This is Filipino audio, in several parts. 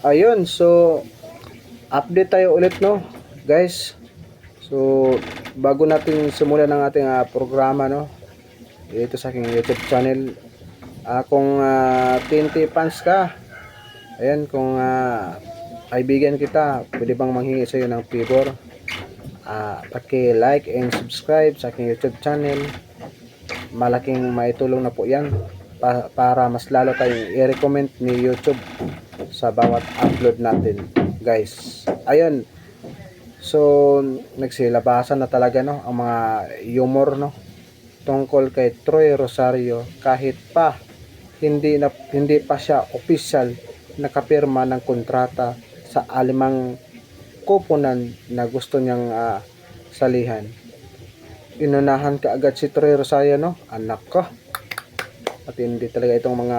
Ayun, so update tayo ulit, no, guys. So bago natin simulan ng ating programa, no, dito sa aking YouTube channel, kung TNT fans ka, ayan, kung kaibigan kita, pwede bang manghingi sa iyo ng favor? Paki-like and subscribe sa aking YouTube channel. Malaking maitulong na po yan para mas lalo tayong i-recommend ni YouTube sa bawat upload natin, guys. Ayun, so nagsilabasan na talaga, no, ang mga humor, no, tungkol kay Troy Rosario, kahit pa hindi pa siya official nakapirma ng kontrata sa alimang koponan na gusto niyang salihan. Inunahan ka agad si Troy Rosario, no, anak ko. At hindi talaga itong mga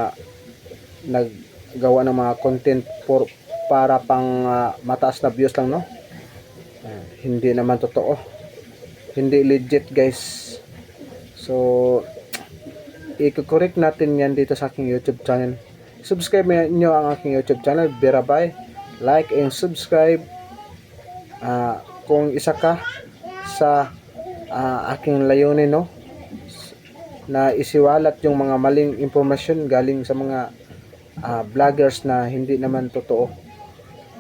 naggawa ng mga content para pang mataas na views lang, no. Hindi naman totoo, hindi legit, guys. So i-correct natin yan dito sa aking YouTube channel. Subscribe nyo ang aking YouTube channel, Birabay. Like and subscribe kung isa ka sa aking layunin, no, na isiwalat yung mga maling impormasyon galing sa mga vloggers na hindi naman totoo.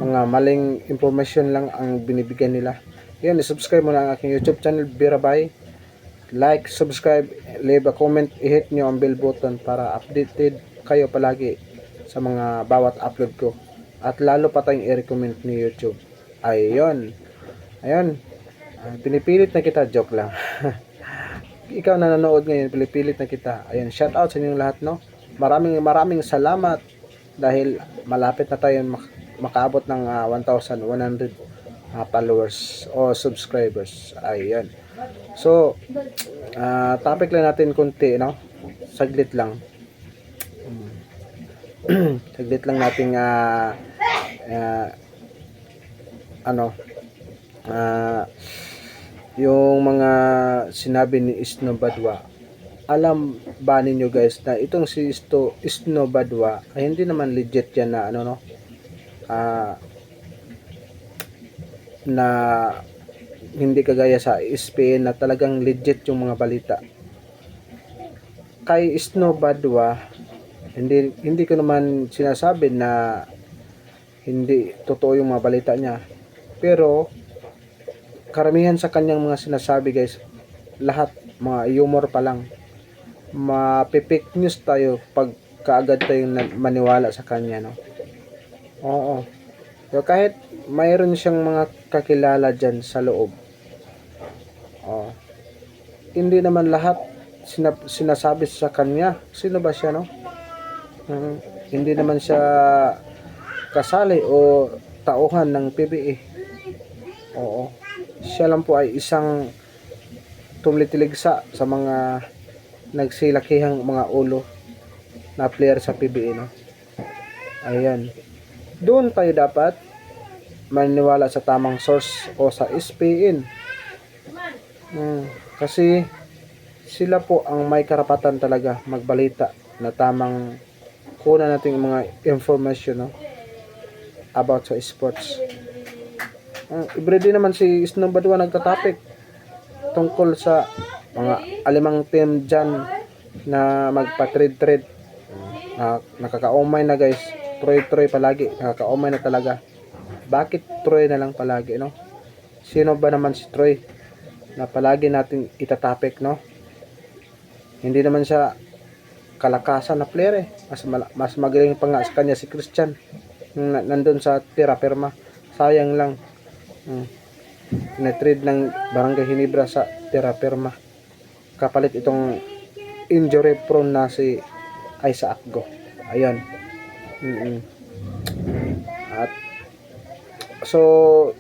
Mga maling impormasyon lang ang binibigyan nila. Yan, subscribe mo na ang aking YouTube channel, Birabay. Like, subscribe, leave a comment, i-hit nyo ang bell button para updated kayo palagi sa mga bawat upload ko. At lalo pa tayong i-recommend ni YouTube. Ayun. Pinipilit na kita, joke lang. Ikaw na nanood ngayon, pinipilit na kita. Ayun, shout out sa inyong lahat, no. Maraming salamat dahil malapit na tayo makaabot ng 1,100 followers o subscribers. Ayun. So topic lang natin kunti, no, saglit lang. Saglit lang nating yung mga sinabi ni Isno Badwa. Alam ba ninyo, guys, na itong si Isno Badwa ay hindi naman legit yan na na hindi kagaya sa ESPN na talagang legit yung mga balita. Kay Isno Badwa, hindi ko naman sinasabi na hindi totoo yung mga balita niya, pero karamihan sa kanyang mga sinasabi, guys, lahat mga humor pa lang. Mapipik news tayo pag kaagad tayong maniwala sa kanya, no. Oo. So kahit mayroon siyang mga kakilala dyan sa loob, hindi naman lahat sinasabi sa kanya. Sino ba siya, no? Hindi naman siya kasali o tauhan ng PBA. Oo. Siya lang po ay isang tumitiligsa sa mga nagsilakihang mga ulo na player sa PBA, no? Ayan. Doon tayo dapat maniwala sa tamang source o sa ESPN. Kasi sila po ang may karapatan talaga magbalita na tamang kuna natin mga information, no, about sa sports. Everyday naman si Isno Badwa nagtatapik tungkol sa mga alimang team dyan na magpa-trade. Nakakaumay na, guys. Troy palagi. Nakakaumay na talaga. Bakit Troy na lang palagi, no? Sino ba naman si Troy na palagi natin itatapik, no? Hindi naman siya kalakasan na player, eh. Mas magaling pa nga sa kanya si Christian nandun sa Terraperma. Sayang lang, na-trade ng Barangay Hinebra sa Terraperma kapalit itong injury prone na si Isaac Go. Ayun. At so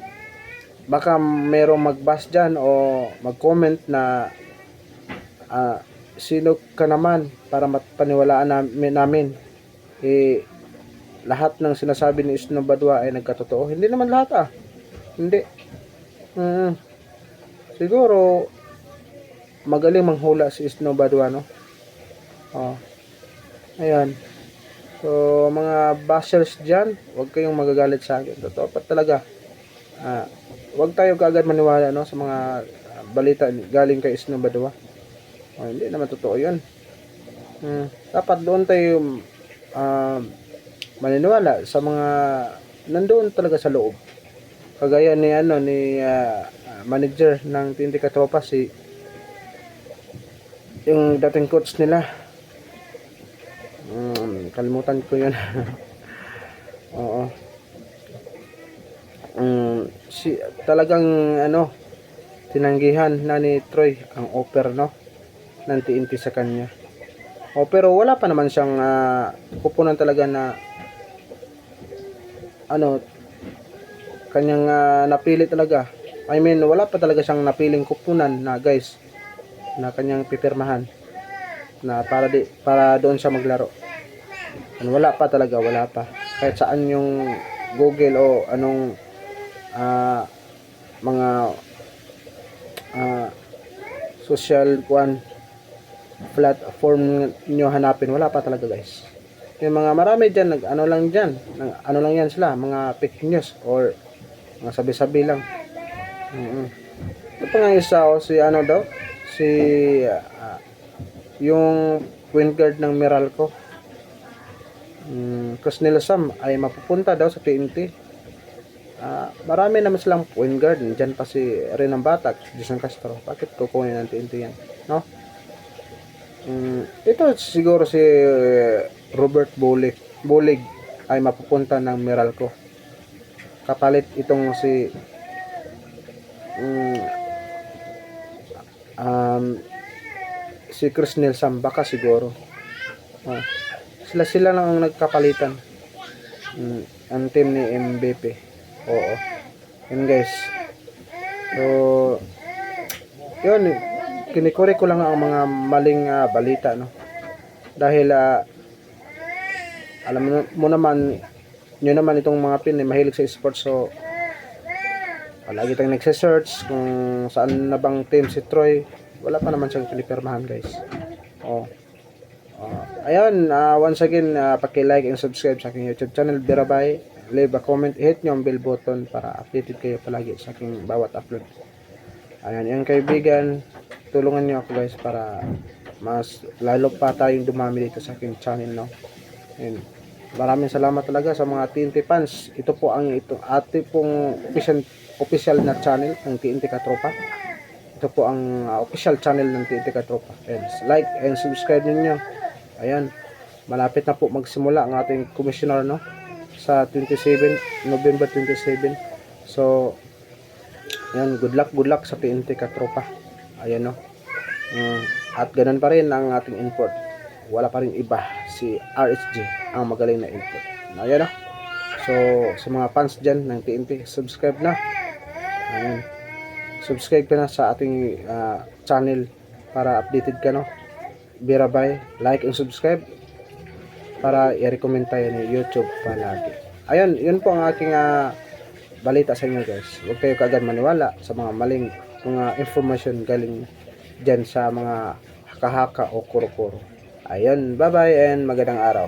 baka merong mag-bash dyan o mag-comment na sino ka naman para paniwalaan namin lahat ng sinasabi ni Isno Badwa ay nagkatotoo. Hindi naman lahat, hindi. Siguro magaling manghula si Isno Badwa, no. Ayan. So, mga bashers dyan, huwag kayong magagalit sa akin. Totoo pa talaga. Huwag tayo kaagad maniwala no, sa mga balita galing kay Snow Badua. Hindi naman totoo yun. Dapat doon tayo maniniwala sa mga nandoon talaga sa loob. Kagaya ni manager ng TNT Katropa, si yung dating coach nila, kalimutan ko yun. Oo. Talagang tinanggihan na ni Troy ang offer no ng TNT sa kanya. Pero wala pa naman siyang kupunan talaga na kanyang napili talaga. I mean, wala pa talaga siyang napiling kupunan na guys na kanyang pipirmahan na para doon siya maglaro. Wala pa talaga, wala pa. Kahit saan yung Google o anong mga social platform nyo hanapin, wala pa talaga guys. Yung mga marami dyan, ano lang yan sila, mga fake news or mga sabi-sabi lang. Ito pa nga isa, yung point guard ng Meralco, Crisnel Sam ay mapupunta daw sa TNT. Marami naman silang point guard. Diyan pa si Renan Batak, Jason Castro. Bakit kukunin ng TNT yan? No? Ito siguro si Robert Bolig ay mapupunta ng Meralco. Kapalit itong si Crisnel Sam, baka siguro. Sila lang ang nagkapalitan. Ang team ni MVP. Oo. Yun guys. So, yun. Kinikore ko lang ang mga maling balita, no? Dahil, alam mo naman, nyo naman itong mga pin, mahilig sa sports. So, palagi tayong nagsisearch kung saan na bang team si Troy. Wala pa naman siyang pinipirmahan, guys. Ayun, once again, paki-like and subscribe sa aking YouTube channel, Birabay. Leave a comment, hit nyo ang bell button para updated kayo palagi sa aking bawat upload. Ayan, yung kaibigan, tulungan nyo ako guys para mas lalo pa tayong dumami dito sa aking channel, no? And maraming salamat talaga sa mga TNT fans. Ito po ang ate pong official na channel ng TNT Katropa. Ito po ang official channel ng TNT Katropa. And like and subscribe niyo. Ayan, malapit na po magsimula ang ating commissioner, no? Sa November 27. So, ayan, good luck sa TNT Katropa. Ayan, no? At ganun pa rin ang ating import. Wala pa rin iba, si RSG ang magaling na import. Ayan, no? So, sa mga fans dyan ng TNT, subscribe na. Ayan. Subscribe ka na sa ating channel para updated ka, no? Birabay, like and subscribe para i-recommend tayo ni YouTube palagi. Ayun, yun po ang aking balita sa inyo guys. Huwag kayo kaagad maniwala sa mga maling mga information galing dyan sa mga haka-haka o kuro-kuro. Ayun, bye-bye and magandang araw.